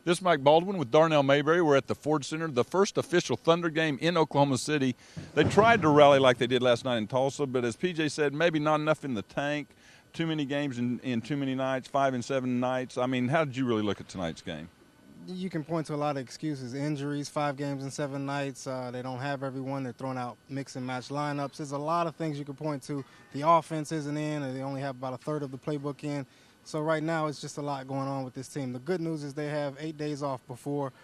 This is Mike Baldwin with Darnell Mayberry. We're at the Ford Center, the first official Thunder game in Oklahoma City. They tried to rally like they did last night in Tulsa, but as PJ said, maybe not enough in the tank. Too many games in too many nights, 5 and 7 nights. I mean, how did you really look at tonight's game? You can point to a lot of excuses. Injuries, 5 games in 7 nights. They don't have everyone. They're throwing out mix and match lineups. There's a lot of things you can point to. The offense isn't in, and they only have about a third of the playbook in. So right now it's just a lot going on with this team. The good news is they have 8 days off before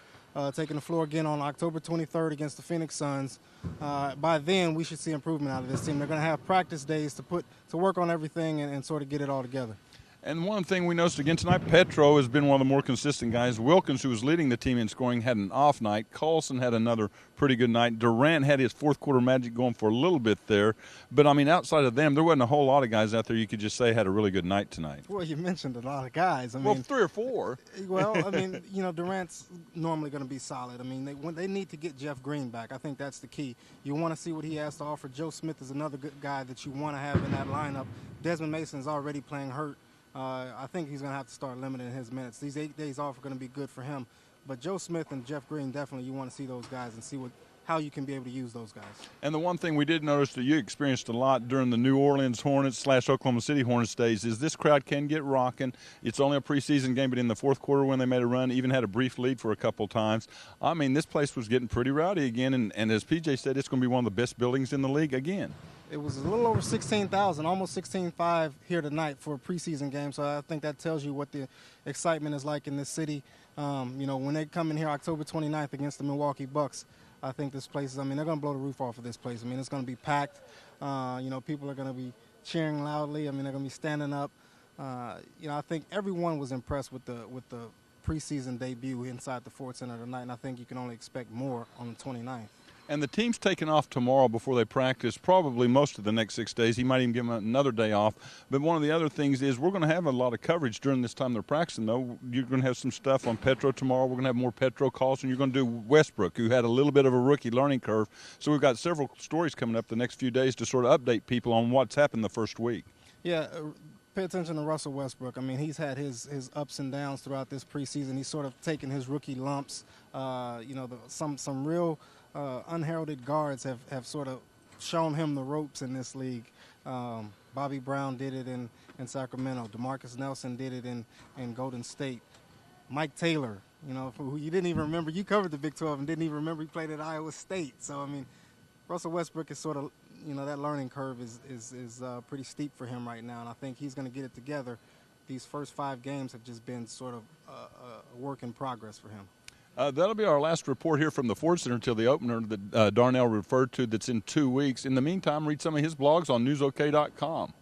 taking the floor again on October 23rd against the Phoenix Suns. By then, we should see improvement out of this team. They're going to have practice days to work on everything and sort of get it all together. And one thing we noticed again tonight, Petro has been one of the more consistent guys. Wilkins, who was leading the team in scoring, had an off night. Carlson had another pretty good night. Durant had his fourth quarter magic going for a little bit there. But, I mean, outside of them, there wasn't a whole lot of guys out there you could just say had a really good night tonight. Well, you mentioned a lot of guys. Well, 3 or 4. Well, I mean, Durant's normally going to be solid. I mean, they need to get Jeff Green back. I think that's the key. You want to see what he has to offer. Joe Smith is another good guy that you want to have in that lineup. Desmond Mason is already playing hurt. I think he's going to have to start limiting his minutes. These 8 days off are going to be good for him. But Joe Smith and Jeff Green, definitely you want to see those guys and see how you can be able to use those guys. And the one thing we did notice that you experienced a lot during the New Orleans Hornets / Oklahoma City Hornets days is this crowd can get rocking. It's only a preseason game, but in the fourth quarter when they made a run, even had a brief lead for a couple times. I mean, this place was getting pretty rowdy again, and as PJ said, it's going to be one of the best buildings in the league again. It was a little over 16,000, almost 16,500 here tonight for a preseason game. So I think that tells you what the excitement is like in this city. When they come in here October 29th against the Milwaukee Bucks, I think this place they're going to blow the roof off of this place. I mean, it's going to be packed. People are going to be cheering loudly. I mean, they're going to be standing up. I think everyone was impressed with the preseason debut inside the Ford Center tonight, and I think you can only expect more on the 29th. And the team's taking off tomorrow before they practice, probably most of the next 6 days. He might even give them another day off. But one of the other things is we're going to have a lot of coverage during this time they're practicing, though. You're going to have some stuff on Petro tomorrow. We're going to have more Petro calls, and you're going to do Westbrook, who had a little bit of a rookie learning curve. So we've got several stories coming up the next few days to sort of update people on what's happened the first week. Yeah, pay attention to Russell Westbrook. I mean, he's had his ups and downs throughout this preseason. He's sort of taken his rookie lumps. Some real unheralded guards have sort of shown him the ropes in this league. Bobby Brown did it in Sacramento. DeMarcus Nelson did it in Golden State. Mike Taylor, who you didn't even remember. You covered the Big 12 and didn't even remember he played at Iowa State. So, I mean, Russell Westbrook is sort of, that learning curve is pretty steep for him right now, and I think he's going to get it together. These first 5 games have just been sort of a work in progress for him. That'll be our last report here from the Ford Center until the opener that Darnell referred to that's in 2 weeks. In the meantime, read some of his blogs on newsok.com.